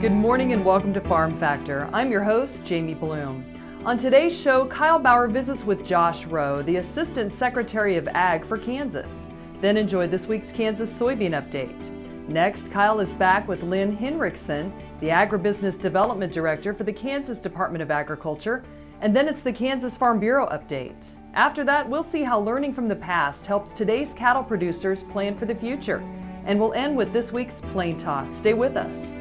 Good morning and welcome to Farm Factor. I'm your host, Jamie Bloom. On today's show, Kyle Bauer visits with Josh Roe, the Assistant Secretary of Ag for Kansas. Then enjoy this week's Kansas Soybean update. Next, Kyle is back with Lynne Hinrichsen, the Agribusiness Development Director for the Kansas Department of Agriculture. And then it's the Kansas Farm Bureau update. After that, we'll see how learning from the past helps today's cattle producers plan for the future. And we'll end with this week's Plain Talk. Stay with us.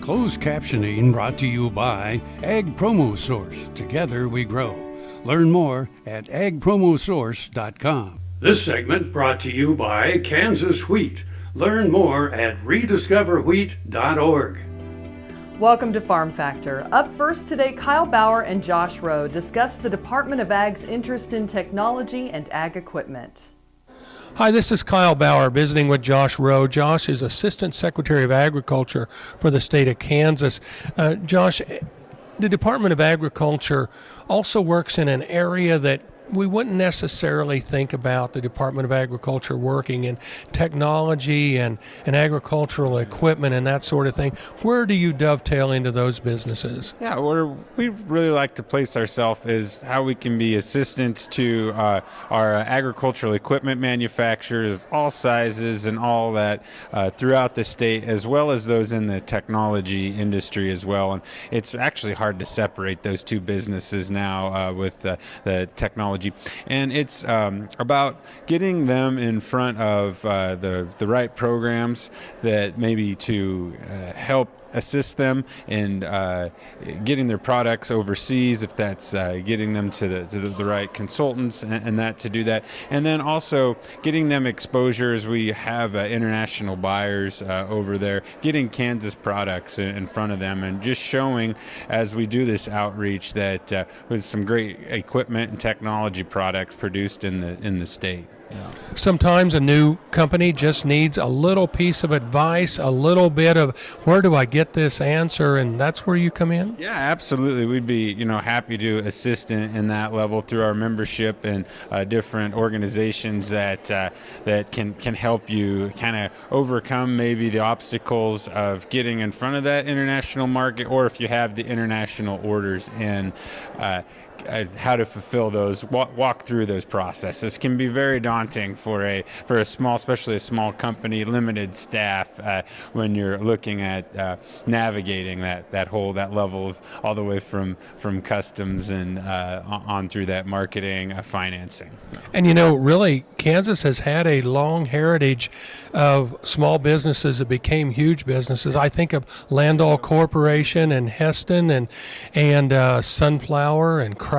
Closed captioning brought to you by Ag Promo Source. Together we grow. Learn more at agpromosource.com. This segment brought to you by Kansas Wheat. Learn more at rediscoverwheat.org. Welcome to Farm Factor. Up first today, Kyle Bauer and Josh Roe discuss the Department of Ag's interest in technology and ag equipment. Hi, this is Kyle Bauer visiting with Josh Roe. Josh is Assistant Secretary of Agriculture for the state of Kansas. Josh, the Department of Agriculture also works in an area that we wouldn't necessarily think about the Department of Agriculture working in technology and agricultural equipment and that sort of thing. Where do you dovetail into those businesses? Yeah, where we really like to place ourselves is how we can be assistants to our agricultural equipment manufacturers of all sizes and all that throughout the state, as well as those in the technology industry as well. And it's actually hard to separate those two businesses now with the technology. And it's about getting them in front of the right programs that maybe to help assist them in getting their products overseas, if that's getting them to the right consultants and that to do that. And then also getting them exposure as we have international buyers over there, getting Kansas products in front of them and just showing as we do this outreach that with some great equipment and technology products produced in the state. Yeah. Sometimes a new company just needs a little piece of advice, a little bit of where do I get this answer, and that's where you come in? Yeah, absolutely. We'd be happy to assist in that level through our membership and different organizations that can help you kind of overcome maybe the obstacles of getting in front of that international market, or if you have the international orders in, how to fulfill those, walk through those processes can be very daunting for a small, especially a small company, limited staff, when you're looking at navigating that level of all the way from customs and on through that marketing, financing. And really, Kansas has had a long heritage of small businesses that became huge businesses. I think of Landau Corporation and Heston and Sunflower and Kraus.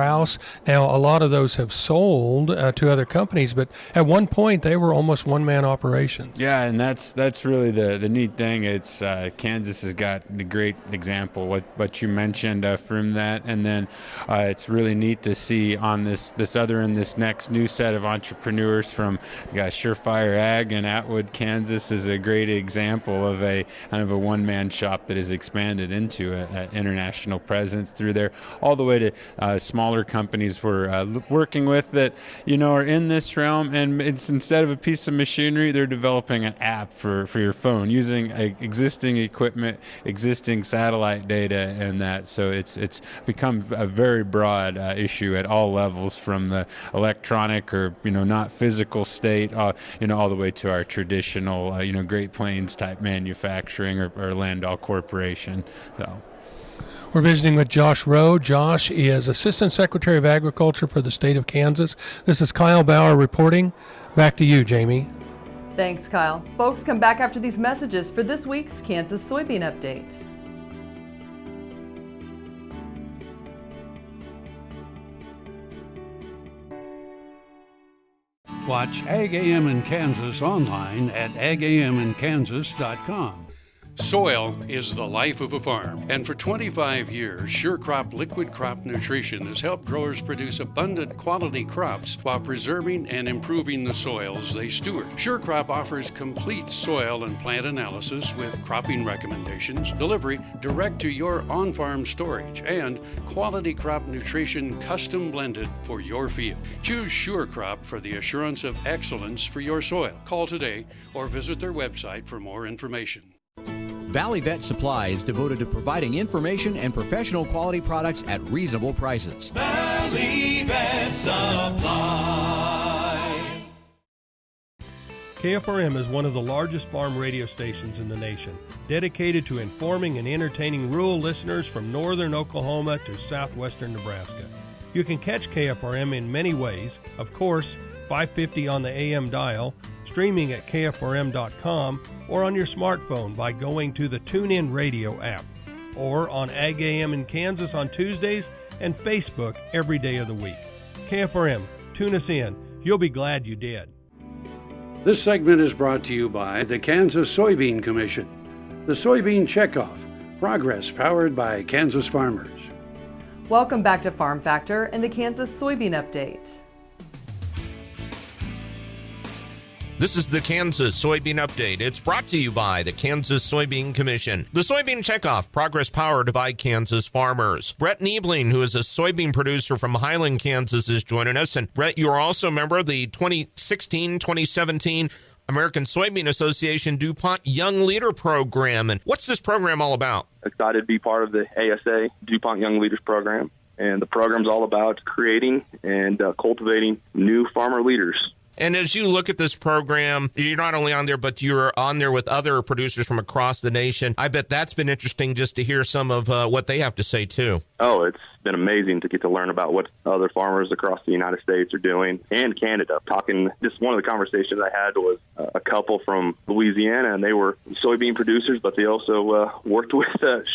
Now, a lot of those have sold to other companies, but at one point they were almost one-man operations. Yeah, and that's really the neat thing. It's Kansas has got a great example what you mentioned from that, and then it's really neat to see on this next new set of entrepreneurs from Surefire Ag and Atwood, Kansas is a great example of a kind of a one-man shop that has expanded into an international presence through there, all the way to smaller companies we're working with that are in this realm, and it's instead of a piece of machinery, they're developing an app for your phone using existing equipment, existing satellite data, and that. So it's become a very broad issue at all levels, from the electronic or not physical state, all the way to our traditional Great Plains type manufacturing or Landau Corporation. So. We're visiting with Josh Roe. Josh is Assistant Secretary of Agriculture for the state of Kansas. This is Kyle Bauer reporting. Back to you, Jamie. Thanks, Kyle. Folks, come back after these messages for this week's Kansas Soybean update. Watch Ag AM in Kansas online at agaminkansas.com. Soil is the life of a farm, and for 25 years, SureCrop Liquid Crop Nutrition has helped growers produce abundant quality crops while preserving and improving the soils they steward. SureCrop offers complete soil and plant analysis with cropping recommendations, delivery direct to your on-farm storage, and quality crop nutrition custom blended for your field. Choose SureCrop for the assurance of excellence for your soil. Call today or visit their website for more information. Valley Vet Supply is devoted to providing information and professional quality products at reasonable prices. Valley Vet Supply. KFRM is one of the largest farm radio stations in the nation, dedicated to informing and entertaining rural listeners from northern Oklahoma to southwestern Nebraska. You can catch KFRM in many ways. Of course, 550 on the AM dial, streaming at kfrm.com, or on your smartphone by going to the TuneIn Radio app, or on Ag AM in Kansas on Tuesdays and Facebook every day of the week. KFRM, tune us in. You'll be glad you did. This segment is brought to you by the Kansas Soybean Commission, the Soybean Checkoff, progress powered by Kansas farmers. Welcome back to Farm Factor and the Kansas Soybean Update. This is the Kansas Soybean Update. It's brought to you by the Kansas Soybean Commission. The Soybean Checkoff, progress powered by Kansas farmers. Brett Niebling, who is a soybean producer from Highland, Kansas, is joining us. And Brett, you are also a member of the 2016-2017 American Soybean Association DuPont Young Leader Program. And what's this program all about? Excited to be part of the ASA DuPont Young Leaders Program. And the program's all about creating and cultivating new farmer leaders. And as you look at this program, you're not only on there, but you're on there with other producers from across the nation. I bet that's been interesting just to hear some of what they have to say, too. Oh, it's been amazing to get to learn about what other farmers across the United States are doing and Canada. Just one of the conversations I had was a couple from Louisiana, and they were soybean producers, but they also worked with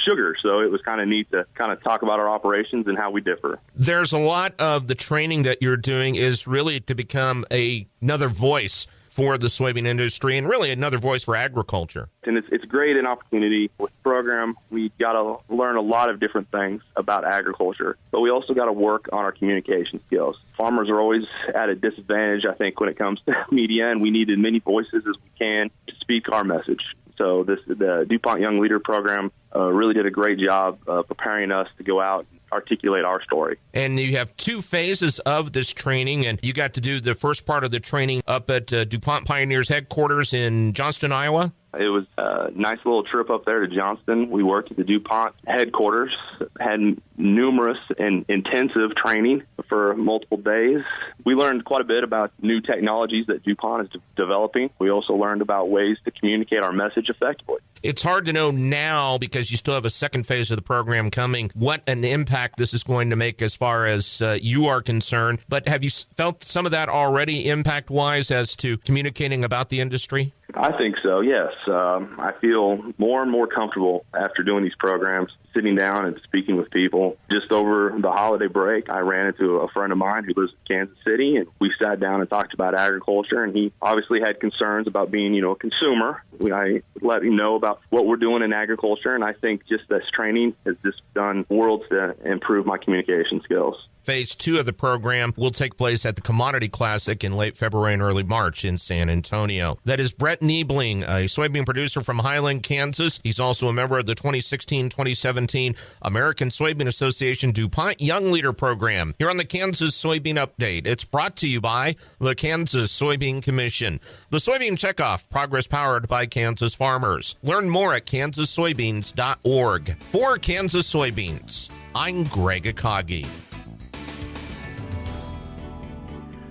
sugar. So it was kind of neat to kind of talk about our operations and how we differ. There's a lot of the training that you're doing is really to become another voice for the soybean industry and really another voice for agriculture. And it's great an opportunity. With the program, we got to learn a lot of different things about agriculture, but we also got to work on our communication skills. Farmers are always at a disadvantage, I think, when it comes to media, and we need as many voices as we can to speak our message. So the DuPont Young Leader Program really did a great job preparing us to go out and articulate our story. And you have two phases of this training, and you got to do the first part of the training up at DuPont Pioneers headquarters in Johnston, Iowa. It was a nice little trip up there to Johnston. We worked at the DuPont headquarters, had numerous and intensive training for multiple days. We learned quite a bit about new technologies that DuPont is developing. We also learned about ways to communicate our message effectively. It's hard to know now, because you still have a second phase of the program coming, what an impact this is going to make as far as you are concerned. But have you felt some of that already impact-wise as to communicating about the industry? I think so, yes. I feel more and more comfortable after doing these programs, sitting down and speaking with people. Just over the holiday break, I ran into a friend of mine who lives in Kansas City, and we sat down and talked about agriculture, and he obviously had concerns about being, a consumer. I let him know about what we're doing in agriculture, and I think just this training has just done worlds to improve my communication skills. Phase 2 of the program will take place at the Commodity Classic in late February and early March in San Antonio. That is Brett Niebling, a soybean producer from Highland, Kansas. He's also a member of the 2016-2017 American Soybean Association DuPont Young Leader Program. Here on the Kansas Soybean Update, it's brought to you by the Kansas Soybean Commission. The Soybean Checkoff, progress powered by Kansas farmers. Learn more at kansassoybeans.org. For Kansas Soybeans, I'm Greg Akagi.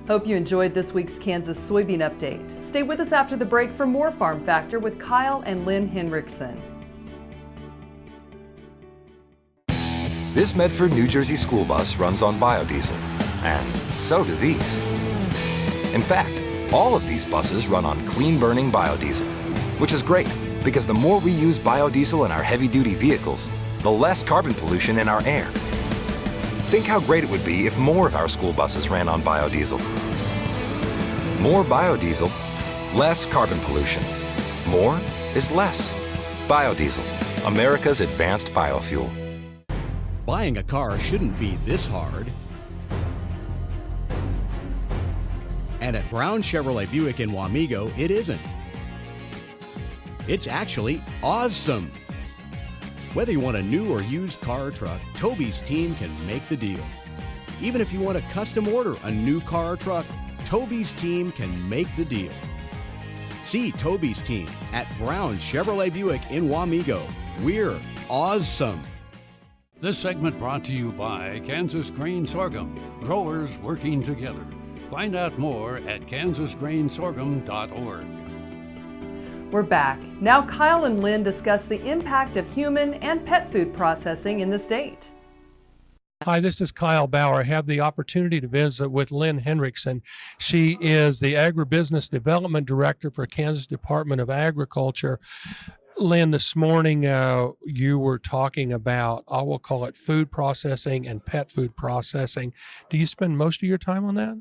Hope you enjoyed this week's Kansas Soybean Update. Stay with us after the break for more Farm Factor with Kyle and Lynne Hinrichsen. This Medford, New Jersey school bus runs on biodiesel, and so do these. In fact, all of these buses run on clean-burning biodiesel, which is great because the more we use biodiesel in our heavy-duty vehicles, the less carbon pollution in our air. Think how great it would be if more of our school buses ran on biodiesel. More biodiesel, less carbon pollution. More is less. Biodiesel, America's advanced biofuel. Buying a car shouldn't be this hard. And at Brown Chevrolet Buick in Wamego, it isn't. It's actually awesome. Whether you want a new or used car or truck, Toby's team can make the deal. Even if you want to custom order a new car or truck, Toby's team can make the deal. See Toby's team at Brown Chevrolet Buick in Wamego. We're awesome. This segment brought to you by Kansas Grain Sorghum, growers working together. Find out more at kansasgrainsorghum.org. We're back. Now Kyle and Lynne discuss the impact of human and pet food processing in the state. Hi, this is Kyle Bauer. I have the opportunity to visit with Lynne Hinrichsen. She is the Agribusiness Development Director for Kansas Department of Agriculture. Lynne, this morning you were talking about, I will call it food processing and pet food processing. Do you spend most of your time on that?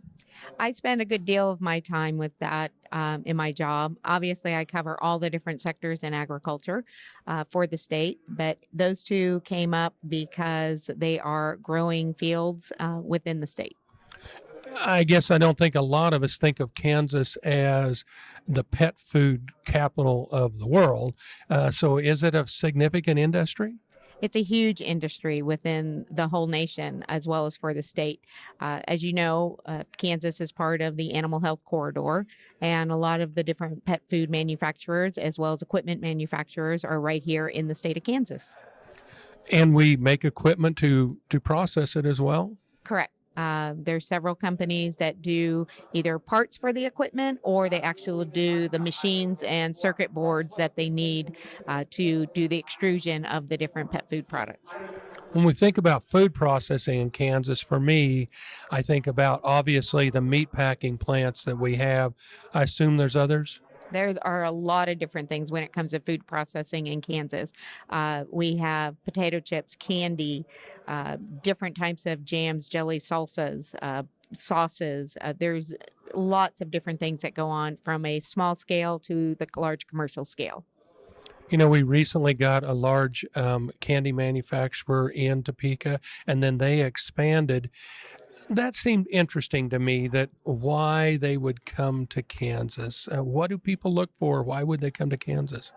I spend a good deal of my time with that in my job. Obviously, I cover all the different sectors in agriculture for the state, but those two came up because they are growing fields within the state. I guess I don't think a lot of us think of Kansas as the pet food capital of the world. So is it a significant industry? It's a huge industry within the whole nation as well as for the state. As you know, Kansas is part of the Animal Health Corridor, and a lot of the different pet food manufacturers as well as equipment manufacturers are right here in the state of Kansas. And we make equipment to process it as well? Correct. There's several companies that do either parts for the equipment or they actually do the machines and circuit boards that they need to do the extrusion of the different pet food products. When we think about food processing in Kansas, for me, I think about obviously the meat packing plants that we have. I assume there's others? There are a lot of different things when it comes to food processing in Kansas. We have potato chips, candy, different types of jams, jelly, salsas, sauces. There's lots of different things that go on from a small scale to the large commercial scale. You know, we recently got a large candy manufacturer in Topeka, and then they expanded. That seemed interesting to me, that why they would come to Kansas. What do people look for? Why would they come to Kansas?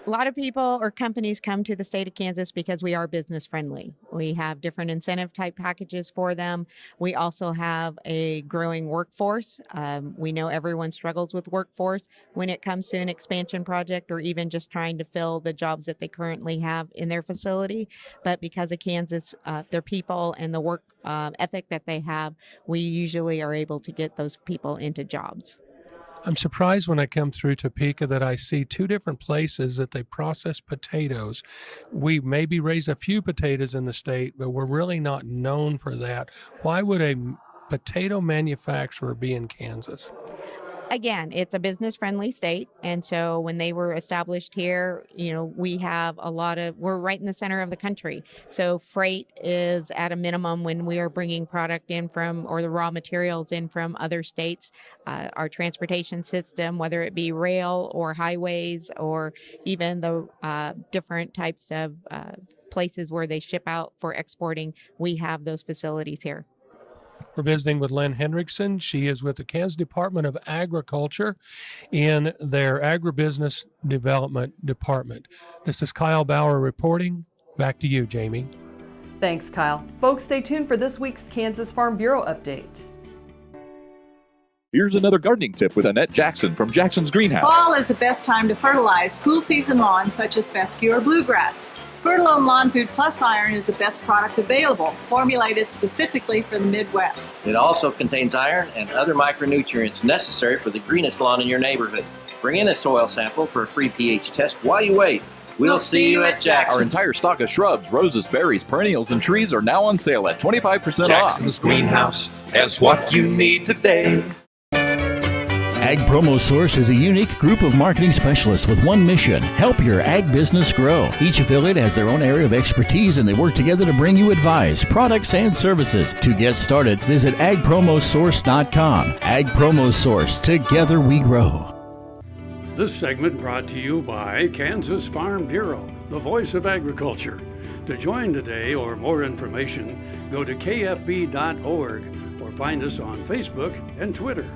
A lot of people or companies come to the state of Kansas because we are business friendly. We have different incentive type packages for them. We also have a growing workforce. We know everyone struggles with workforce when it comes to an expansion project or even just trying to fill the jobs that they currently have in their facility. But because of Kansas, their people and the work ethic that they have, we usually are able to get those people into jobs. I'm surprised when I come through Topeka that I see two different places that they process potatoes. We maybe raise a few potatoes in the state, but we're really not known for that. Why would a potato manufacturer be in Kansas? Again, it's a business-friendly state, and so when they were established here, you know, we have we're right in the center of the country. So freight is at a minimum when we are bringing product in from, or the raw materials in from other states. Our transportation system, whether it be rail or highways or even the different types of places where they ship out for exporting, we have those facilities here. We're visiting with Lynne Hinrichsen. She is with the Kansas Department of Agriculture in their Agribusiness Development Department. This is Kyle Bauer reporting. Back to you, Jamie. Thanks, Kyle. Folks, stay tuned for this week's Kansas Farm Bureau update. Here's another gardening tip with Annette Jackson from Jackson's Greenhouse. Fall is the best time to fertilize cool season lawns such as fescue or bluegrass. Fertilome Lawn Food Plus Iron is the best product available, formulated specifically for the Midwest. It also contains iron and other micronutrients necessary for the greenest lawn in your neighborhood. Bring in a soil sample for a free pH test while you wait. We'll see you at Jackson's. Our entire stock of shrubs, roses, berries, perennials, and trees are now on sale at 25% off. Jackson's Greenhouse has what you need today. Ag Promo Source is a unique group of marketing specialists with one mission: help your ag business grow. Each affiliate has their own area of expertise, and they work together to bring you advice, products, and services. To get started, visit agpromosource.com. Ag Promo Source. Together we grow. This segment brought to you by Kansas Farm Bureau, the voice of agriculture. To join today or more information, go to kfb.org or find us on Facebook and Twitter.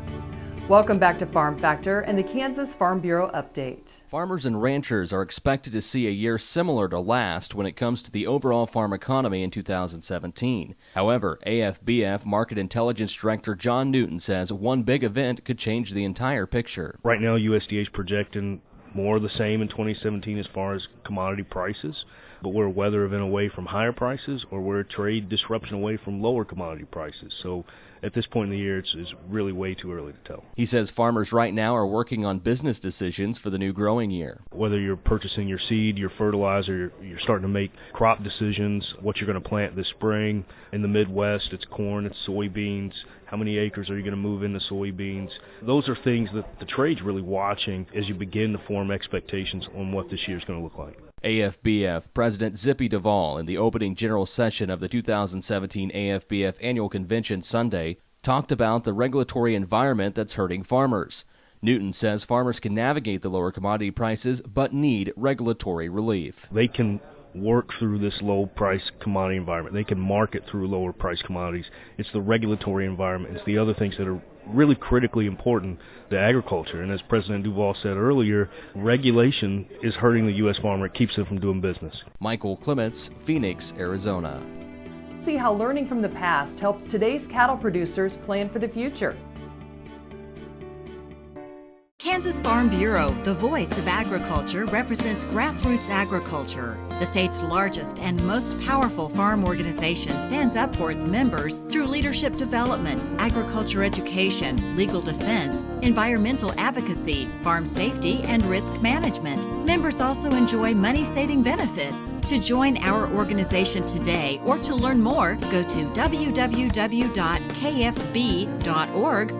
Welcome back to Farm Factor and the Kansas Farm Bureau Update. Farmers and ranchers are expected to see a year similar to last when it comes to the overall farm economy in 2017. However, AFBF Market Intelligence Director John Newton says one big event could change the entire picture. Right now, USDA is projecting more of the same in 2017 as far as commodity prices, but we're a weather event away from higher prices, or we're a trade disruption away from lower commodity prices. So at this point in the year, it's really way too early to tell. He says farmers right now are working on business decisions for the new growing year. Whether you're purchasing your seed, your fertilizer, you're starting to make crop decisions, what you're going to plant this spring. In the Midwest, it's corn, it's soybeans. How many acres are you going to move into soybeans? Those are things that the trade's really watching as you begin to form expectations on what this year's going to look like. AFBF President Zippy Duvall, in the opening general session of the 2017 AFBF Annual Convention Sunday, talked about the regulatory environment that's hurting farmers. Newton says farmers can navigate the lower commodity prices but need regulatory relief. They can work through this low-price commodity environment. They can market through lower-price commodities. It's the regulatory environment. It's the other things that are really critically important to agriculture. And as President Duvall said earlier, regulation is hurting the U.S. farmer. It keeps them from doing business. Michael Clements, Phoenix, Arizona. See how learning from the past helps today's cattle producers plan for the future. Kansas Farm Bureau, the voice of agriculture, represents grassroots agriculture. The state's largest and most powerful farm organization stands up for its members through leadership development, agriculture education, legal defense, environmental advocacy, farm safety, and risk management. Members also enjoy money-saving benefits. To join our organization today or to learn more, go to www.kfb.org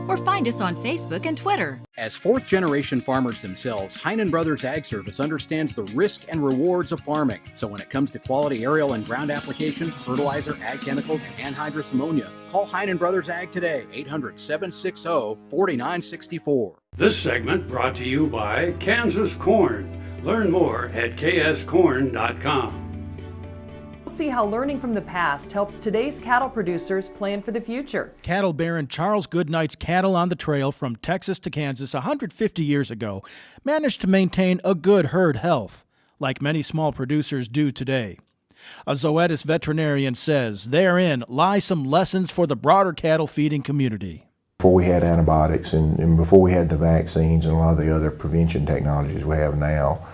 or find us on Facebook and Twitter. As fourth-generation farmers themselves, Heinen Brothers Ag Service understands the risk and rewards of farming. So when it comes to quality aerial and ground application, fertilizer, ag chemicals, and anhydrous ammonia, call Heinen Brothers Ag today, 800-760-4964. This segment brought to you by Kansas Corn. Learn more at kscorn.com. See how learning from the past helps today's cattle producers plan for the future. Cattle Baron Charles Goodnight's cattle on the trail from Texas to Kansas 150 years ago managed to maintain a good herd health, like many small producers do today. A Zoetis veterinarian says therein lie some lessons for the broader cattle feeding community. Before we had antibiotics and before we had the vaccines and a lot of the other prevention technologies we have now,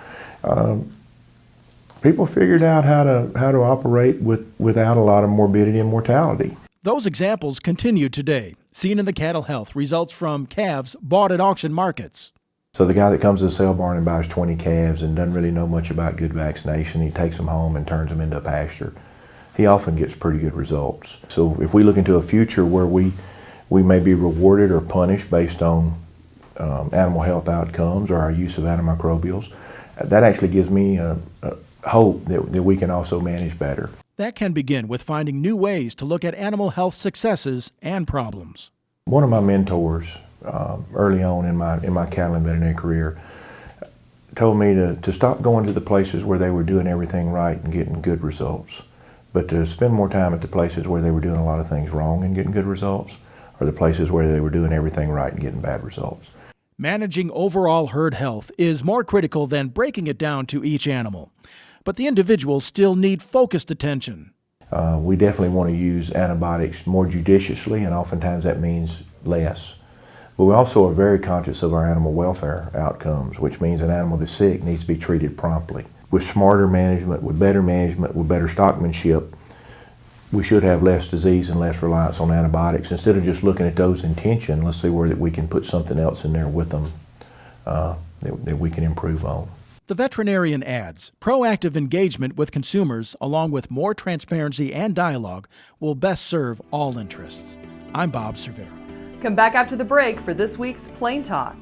people figured out how to operate without a lot of morbidity and mortality. Those examples continue today, seen in the cattle health results from calves bought at auction markets. So the guy that comes to the sale barn and buys 20 calves and doesn't really know much about good vaccination, he takes them home and turns them into a pasture. He often gets pretty good results. So if we look into a future where we may be rewarded or punished based on animal health outcomes or our use of antimicrobials, that actually gives me hope that we can also manage better. That can begin with finding new ways to look at animal health successes and problems. One of my mentors early on in my cattle and veterinary career told me to stop going to the places where they were doing everything right and getting good results, but to spend more time at the places where they were doing a lot of things wrong and getting good results, or the places where they were doing everything right and getting bad results. Managing overall herd health is more critical than breaking it down to each animal, but the individuals still need focused attention. We definitely want to use antibiotics more judiciously, and oftentimes that means less. But we also are very conscious of our animal welfare outcomes, which means an animal that's sick needs to be treated promptly. With smarter management, with better stockmanship, we should have less disease and less reliance on antibiotics. Instead of just looking at those in tension, let's see where we can put something else in there with them that we can improve on. The veterinarian adds, proactive engagement with consumers, along with more transparency and dialogue, will best serve all interests. I'm Bob Cervera. Come back after the break for this week's Plain Talk.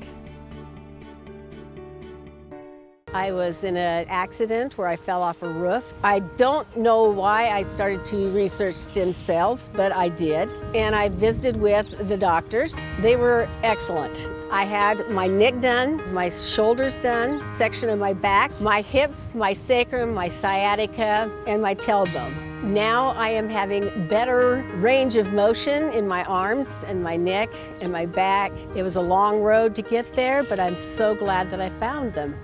I was in an accident where I fell off a roof. I don't know why I started to research stem cells, but I did. And I visited with the doctors. They were excellent. I had my neck done, my shoulders done, section of my back, my hips, my sacrum, my sciatica, and my tailbone. Now I am having better range of motion in my arms and my neck and my back. It was a long road to get there, but I'm so glad that I found them.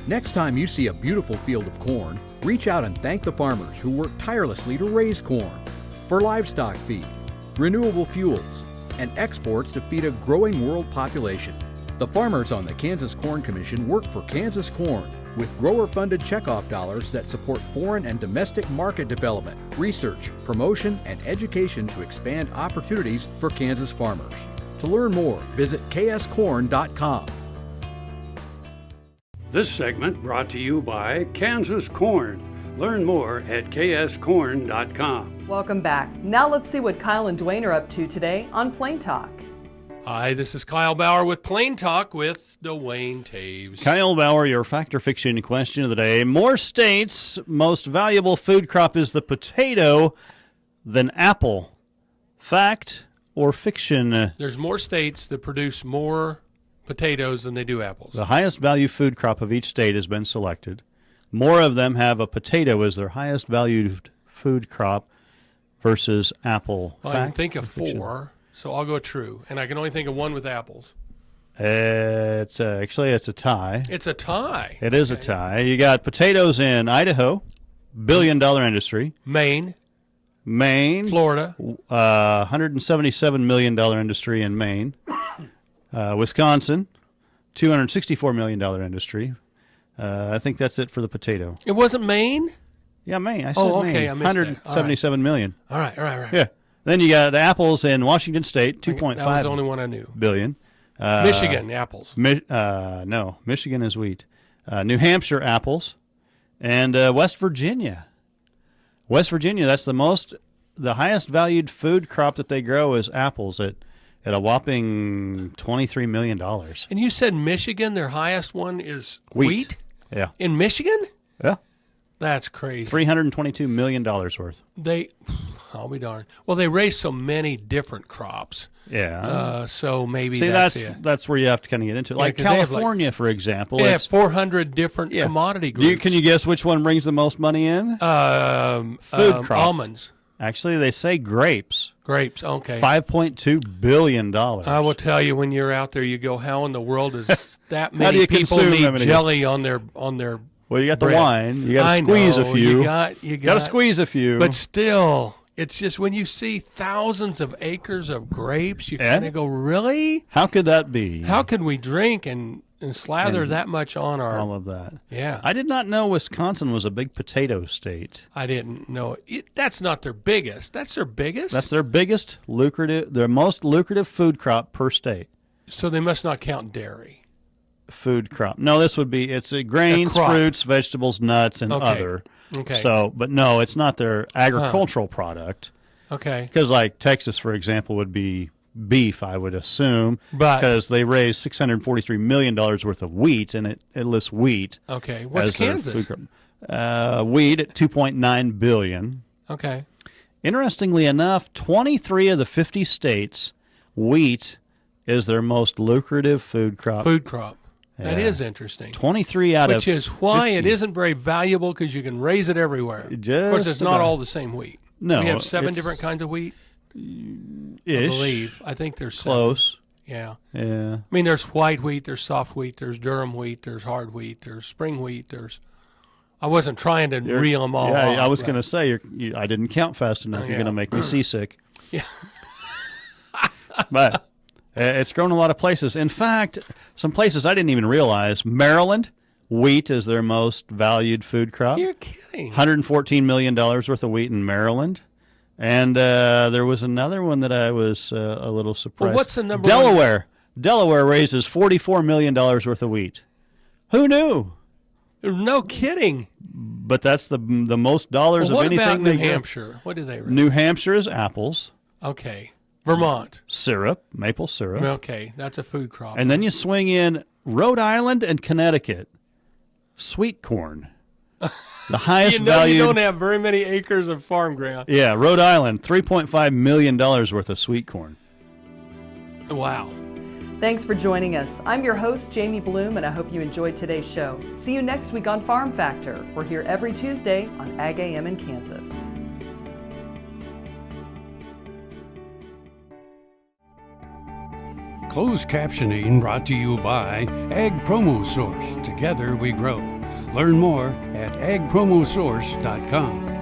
Next time you see a beautiful field of corn, reach out and thank the farmers who work tirelessly to raise corn for livestock feed, renewable fuels, and exports to feed a growing world population. The farmers on the Kansas Corn Commission work for Kansas Corn with grower-funded checkoff dollars that support foreign and domestic market development, research, promotion, and education to expand opportunities for Kansas farmers. To learn more, visit kscorn.com. This segment brought to you by Kansas Corn. Learn more at kscorn.com. Welcome back. Now let's see what Kyle and Dwayne are up to today on Plain Talk. Hi, this is Kyle Bauer with Plain Talk with Dwayne Taves. Kyle Bauer, your fact or fiction question of the day. More states' most valuable food crop is the potato than apple. Fact or fiction? There's more states that produce more potatoes than they do apples. The highest value food crop of each state has been selected. More of them have a potato as their highest valued food crop versus apple. Well, I can think of four, so I'll go true. And I can only think of one with apples. It's actually a tie. It's a tie. It is a tie. You got potatoes in Idaho, billion-dollar industry. Maine. Florida. $177 million industry in Maine. Wisconsin, $264 million industry. I think that's it for the potato. It wasn't Maine? Yeah, Maine. I said Maine. Okay, I missed that. $177 million. All right. Yeah. Then you got apples in Washington State, 2.5 That was the only one I knew. billion. Michigan, apples. No, Michigan is wheat. New Hampshire, apples. And West Virginia. West Virginia, that's the highest valued food crop that they grow is apples at a whopping $23 million. And you said Michigan, their highest one is wheat? Yeah. In Michigan? Yeah. That's crazy. $322 million worth. I'll be darned. Well, they raise so many different crops. Yeah. So maybe that's where you have to kind of get into it. Like California, for example. They have 400 different commodity groups. Can you guess which one brings the most money in? Food crop. Almonds. Actually, they say grapes. Grapes, okay. $5.2 billion. I will tell you, when you're out there, you go, how in the world is that many people need jelly on their Well, you got the bread? wine. You got to squeeze a few. You got to squeeze a few. But still, it's just when you see thousands of acres of grapes, you kind of go, really? How could that be? How could we drink and slather that much on all of that? Yeah. I did not know Wisconsin was a big potato state. I didn't know it. That's not their biggest. That's their biggest? That's their biggest their most lucrative food crop per state. So they must not count dairy. Food crop. No, this would be, it's grains, fruits, vegetables, nuts, and other. Okay. So, but no, it's not their agricultural product. Okay. Because like Texas, for example, would be beef, I would assume, but because they raise $643 million worth of wheat, and it lists wheat. Okay. What's Kansas? Wheat at $2.9 billion. Okay. Interestingly enough, 23 of the 50 states, wheat is their most lucrative food crop. That is interesting. 23 out of 50. Which is why it isn't very valuable, because you can raise it everywhere. Of course, it's not all the same wheat. No. We have 7 different kinds of wheat. Ish. I believe. I think there's 7. Close. Yeah. Yeah. I mean, there's white wheat, there's soft wheat, there's durum wheat, there's hard wheat, there's spring wheat, I wasn't trying to reel them all off. I was going to say, I didn't count fast enough. You're going to make me seasick. Yeah. But it's grown a lot of places. In fact, some places I didn't even realize. Maryland, wheat is their most valued food crop. You're kidding. $114 million worth of wheat in Maryland. And there was another one that I was a little surprised. Well, what's the number Delaware. one? Delaware raises $44 million worth of wheat. Who knew? No kidding. But that's the most dollars of anything. What about New Hampshire? What do they raise? New Hampshire is apples. Okay. Vermont. Syrup, maple syrup. Okay, that's a food crop. And then you swing in Rhode Island and Connecticut. sweet corn. The highest you valued. You don't have very many acres of farm ground. Yeah, Rhode Island, $3.5 million worth of sweet corn. Wow. Thanks for joining us. I'm your host, Jamie Bloom, and I hope you enjoyed today's show. See you next week on Farm Factor. We're here every Tuesday on Ag AM in Kansas. Closed captioning brought to you by Ag Promo Source. Together we grow. Learn more at agpromosource.com.